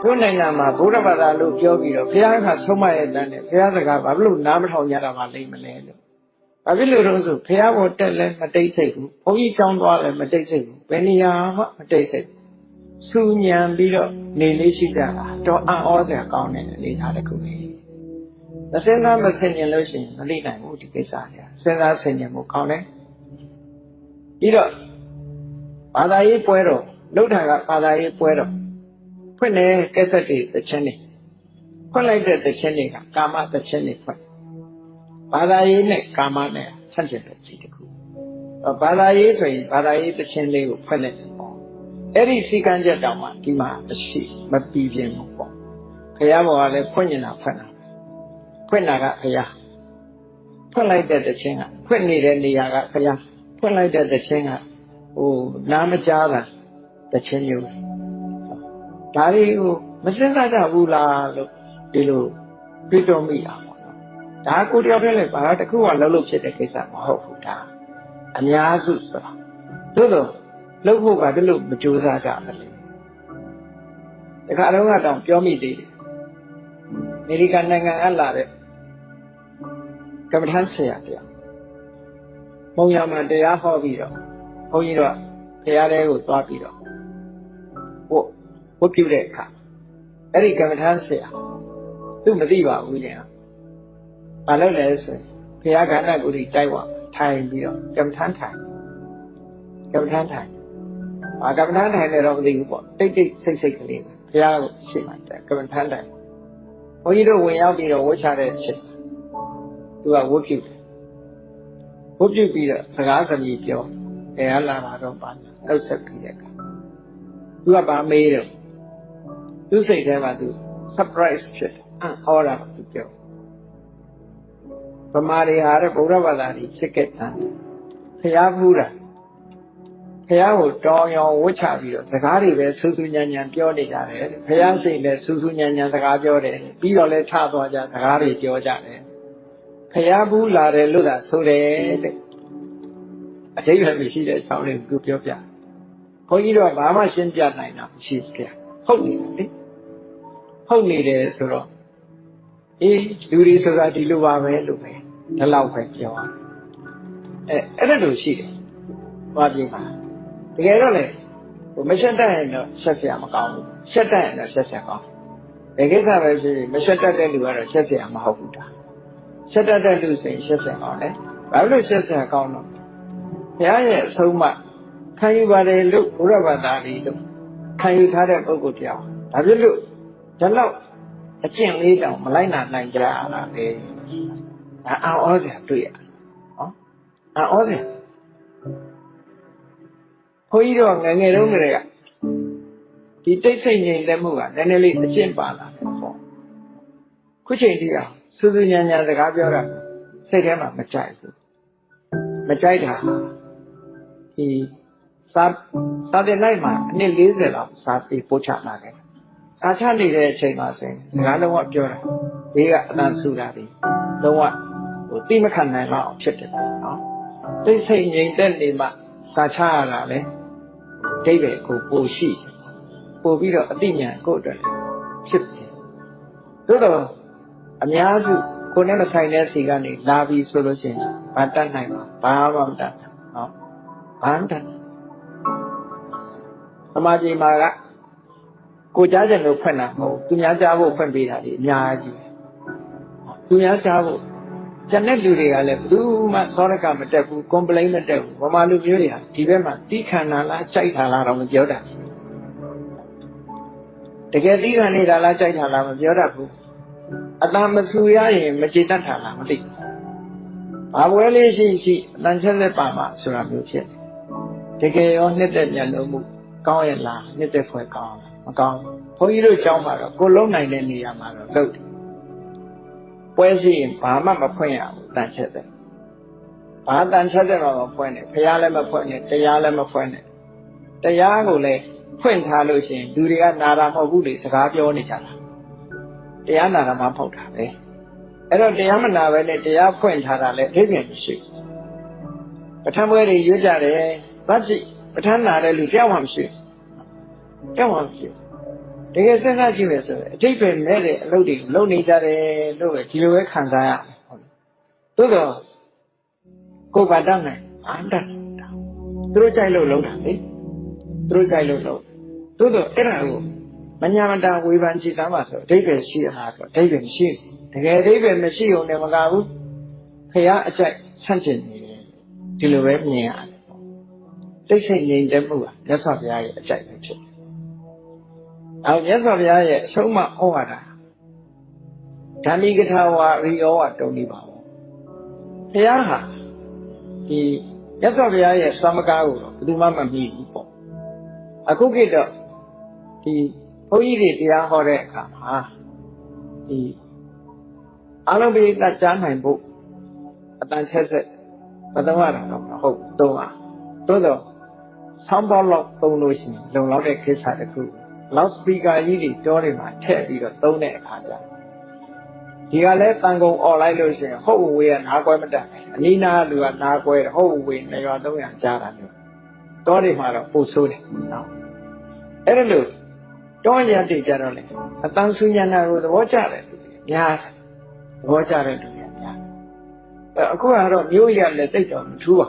တို့နိုင်ငံမှာဘုရားဘာသာလို့ပြောပြီးတော့ဘုရားကဆုံးမရဲ့တန်းနဲ့ဘုရားစကားဘာဖြစ်လို့နားမထောင်ကြတာမှလိမ့်မလဲလို့ဘာဖြစ်လို့တော့ဆိုဘုရားဘောတက်လဲမတိတ်ဆိတ်ဘူးဘုန်းကြီးကျောင်းသွားလဲမတိတ်ဆိတ်ဘူးဘယ်နေရာမှမတိတ်ဆိတ်စူညံပြီးတော့နေလေးရှိကြတာတော့အံ့ဩစရာကောင်းတဲ့အနေထားတစ်ခုပဲမစင်သားမဆင်ញင်လို့ရှိရင်မလိမ့်နိုင်ဘူးဒီကိစ္စတွေကစဉ်းစားဆင်ញင်မှုကောင်းတယ်ပြီးတော့ဘာသာရေးပွဲတော့လုထာကဘာသာရေးပွဲတော့ဖွင့်တယ်ကက်ဆက်တွေသချင်းတွေဖွင့်လိုက်တဲ့သချင်းတွေကကာမသချင်းတွေဖွင့်ဘာသာရေးနဲ့ကာမနဲ့ဆန့်ကျင်တဲ့ကြည့်တခုဘာသာရေးဆိုရင်ဘာသာရေးသချင်းလေးကိုဖွင့်လိုက်တယ်ပေါ့အဲ့ဒီစီကံချက်တောင်မှဒီမှာအရှိမပြီးပြင်းဘူးပေါ့ဘုရားဘောကလည်းဖွင့်နေတာဖွင့်တာဖွင့်တာကဘုရားဖွင့်လိုက်တဲ့သချင်းကဖွင့်နေတဲ့နေရာကဘုရားဖွင့်လိုက်တဲ့သချင်းကနားမကြားတာသချင်းမျိုးဒါတွေကိုမစဉ်းစားကြဘူးလားလို့ဒီလိုတွေးတောမိတာပေါ့နော်ဒါကိုတယောက်တည်းလည်းဘာတစ်ခုကလှုပ်ဖြစ်တဲ့ကိစ္စမဟုတ်ဘူးဒါအများစုဆိုတာသို့တော့လှုပ်ဖို့ကတလို့မကြိုးစားကြဘူးလေတခါတော့တောင်ပြောမိသေးတယ်အမေရိကန်နိုင်ငံကလာတဲ့ကမ္မထမ်းဆရာတရားမုံရမှာတရားဟောပြီးတော့ဘုန်းကြီးတို့ဘုရားထဲကိုသွားပြီးတော့ဝတ်ပြုတဲ့အခါအဲ့ဒီကမ္မထမ်းဆရာသူမသိပါဘူးညာဘာလို့လဲဆိုရင်ဘုရားခန္ဓာကိုယ်ကြီးတိုက်ဝထိုင်ပြီးတော့ကမ္မထမ်းထိုင်ကမ္မထမ်းထိုင်ကမ္မထမ်းထိုင်လည်းတော့မသိဘူးပေါ့တိတ်တိတ်ဆိတ်ဆိတ်ကလေးဘုရားကိုရှေ့မှာကမ္မထမ်းထိုင်ဘုန်းကြီးတို့ဝင်ရောက်ပြီးတော့ဝတ်ချတဲ့အချိန်သူကဝတ်ပြုတယ်ဝတ်ပြုပြီးတော့စကားစမြည်ပြောဘယ်လာတာတော့ပါနှုတ်ဆက်ပြီးတဲ့အခါသူကဗာမေးတယ်သူစိတ်ထဲမှာသူ surprise ဖြစ်ဟောတာသူပြောဗမာတွေဟာတဲ့ဗုဒ္ဓဘာသာကြီးဖြစ်ခဲ့တာဖျားဘူးတာဖျားကိုတောင်းရောင်ဝှချပြီးတော့စကားတွေပဲစူးစူးညံညံပြောနေကြတယ်ဖျားစိတ်လည်းစူးစူးညံညံစကားပြောတယ်ပြီးတော့လည်းထသွားကြစကားတွေပြောကြတယ်ဖျားဘူးလာတယ်လို့သာဆိုတယ်တဲ့အတိတ်ပဲမရှိတဲ့အကြောင်းလေးကိုပြောပြဘုန်းကြီးတို့ကဘာမှရှင်းပြနိုင်တာမရှိဘူးဗျဟုတ်နေတယ်လေဟုတ်နေတယ်ဆိုတော့လူတွေဆိုတာဒီလိုပါပဲလို့ပဲဒီလောက်ပဲပြောအဲ့ဒါလိုရှိတယ်ဘာပြေပါတကယ်တော့လေမရှက်တတ်ရင်တော့ရှက်เสียမကောင်းဘူးရှက်တတ်ရင်တော့ရှက်เสียကောင်းတယ်ကိစ္စပဲဖြစ်မရှက်တတ်တဲ့လူကတော့ရှက်เสียမဟုတ်ဘူးတာရှက်တတ်တဲ့လူဆိုရင်ရှက်เสียကောင်းတယ်ဘာလို့ရှက်เสียကောင်းတော့ဘုရားရဲ့အဆုံးအမခံယူပါတယ်လို့ဘုရားဘာသာလေးလို့ခံယူထားတဲ့ပုဂ္ဂိုလ်တရားဒါဖြစ်လို့ဒီလောက်အကျင့်လေးတောင်မလိုက်နိုင်ကြတာလေဒါအော်စရာတွေ့ရနော်အော်စရာဘုန်းကြီးတို့ငယ်ငယ်တုန်းကတည်းကဒီတိတ်ဆိတ်ငြိမ်သက်မှုကနည်းနည်းလေးအကျင့်ပါလာတယ်ပေါ့ခုချိန်ထိအောင်စူးစူးညံညံစကားပြောတာစိတ်ထဲမှာမကြိုက်ဘူးမကြိုက်တာဒီစာတင်လိုက်မှာအနည်း40လောက်စာပေပို့ချလာတယ်အားချနေတဲ့အချိန်မှာဆိုရင်စကားလုံးဝပြောတာဒီကအတန်ဆူတာဒီလုံးဝတိမခံနိုင်တော့ဖြစ်တယ်နော်တိတ်ဆိတ်ငြိမ်သက်နေမှစာချရတာလေဒိဗ္ဗေကိုပိုရှိပို့ပြီးတော့အတိညာကိုအတွက်ဖြစ်တယ်သို့တော့အများစုကိုယ်နဲ့မဆိုင်တဲ့စီကနေလာပြီးဆိုလို့ရှိရင်ဘာတတ်နိုင်မှာဘာမှမတတ်နော်ဘာမှတတ်သမာဓိမှာကကိုကြားကြလို့ဖွင့်တာမဟုတ်သူများကြားဖို့ဖွင့်ပေးတာဒီအများကြီးသူများကြားဖို့ကျန်တဲ့လူတွေကလည်းဘယ်သူမှသောရကမတက်ဘူး complain မတက်ဘူးဗမာလူမျိုးတွေဟာဒီဘက်မှာတီးခံတာလားကြိုက်တာလားတော့မပြောတတ်တကယ်တီးခံနေတာလားကြိုက်တာလားမပြောတတ်ဘူးအတန်မဆူရရင်မကျေတတ်တာလားမသိဘူးဘာပွဲလေးရှိအတန်ချက်လက်ပါမှာဆိုတာမျိုးဖြစ်တယ်တကယ်ရောနှစ်သက်မျက်လုံးမှုကောင်းရဲ့လားနှစ်သက်ဖွယ်ကောင်းမကောင်းဘုန်းကြီးတို့ကျောင်းမှာတော့ကိုလုံးနိုင်တဲ့နေရာမှာတော့လုပ်တယ်ပွဲရှိရင်ဘာမှမဖွင့်ရဘူးတန်ချက်တဲ့ဘာတန်ချက်တဲ့မှာမဖွင့်နဲ့ဖះလည်းမဖွင့်နဲ့တရားလည်းမဖွင့်နဲ့တရားကိုလည်းဖွင့်ထားလို့ရှိရင်လူတွေကနာတာမဟုတ်ဘူးလေစကားပြောနေကြတာတရားနာတာမှမဟုတ်တာပဲအဲ့တော့တရားမနာပဲနဲ့တရားဖွင့်ထားတာလည်းအဖြစ်ပြန်ရှိပဋ္ဌာန်းပွဲတွေရွတ်ကြတယ်ဗတ်ကြည့်ပဋ္ဌာန်းနာတဲ့လူတယောက်မှမရှိတယောက်မှမရှိ တကယ်စဉ်းစားကြည့်မယ်ဆိုရင်အတိတ်ပဲမဲ့တဲ့အလုပ်တွေလုပ်နေကြတယ်လို့ပဲဒီလိုပဲခံစားရမယ်သို့တော့ကိုယ်ပါတတ်နိုင်အားတတ်တာသူတို့ကြိုက်လို့လုပ်တာလေသူတို့ကြိုက်လို့လုပ်သို့တော့အဲ့ဒါကိုမညာမတာဝေဖန်ကြည့်သားမှာဆိုအတိတ်ပဲရှိရမှာဆိုအတိတ်ပဲမရှိဘူးတကယ်အတိတ်ပဲမရှိုံနဲ့မကဘူးဖះအကြိုက်ဆန့်ကျင်နေတယ်ဒီလိုပဲမြင်ရတယ်တိတ်ဆိတ်ငြိမ်သက်မှုကမြတ်စွာဘုရားရဲ့အကြိုက်ပဲဖြစ်တယ်။အော်မြတ်စွာဘုရားရဲ့အဆုံးအမဩဝါဒဓမ္မိကထာဝါရိယောဝတုံနေပါဘူး။ဘုရားဟာဒီမြတ်စွာဘုရားရဲ့သမကားကိုတော့ဘယ်သူမှမမြင်ဘူးပေါ့။အခုခေတ်တော့ဒီဘုန်းကြီးတွေတရားဟောတဲ့အခါမှာဒီအလုံးပိဋကကြားနိုင်ဖို့အတန်ချက်ဆက်မသုံးရတာတော့မဟုတ်သုံးရသို့တော့ဆောင်းပေါက်လောက်သုံးလို့ရှိရင်လုံလောက်တဲ့ကိစ္စတစ်ခု loud speaker ကြီးတွေတောတွေမှာထည့်ပြီးတော့သုံးတဲ့အခါကျဒီကလည်းတန်ကုန်អော်လိုက်လို့ရှိရင်ဟုတ်ဝေးကနားကွဲမတတ်အနီးနားလူကနားကွဲဟုတ်ဝေးနေရွာ300ကြားတာမျိုးတောတွေမှာတော့ပို့ဆိုးတယ်နော်အဲ့ဒါလို့တောရတိကြတော့လေအတန်ဆူညနာကိုသဘောကျတယ်များသဘောကျတဲ့လူတွေများအခုကတော့မျိုးရလည်းတိတ်တော့မထူးပါ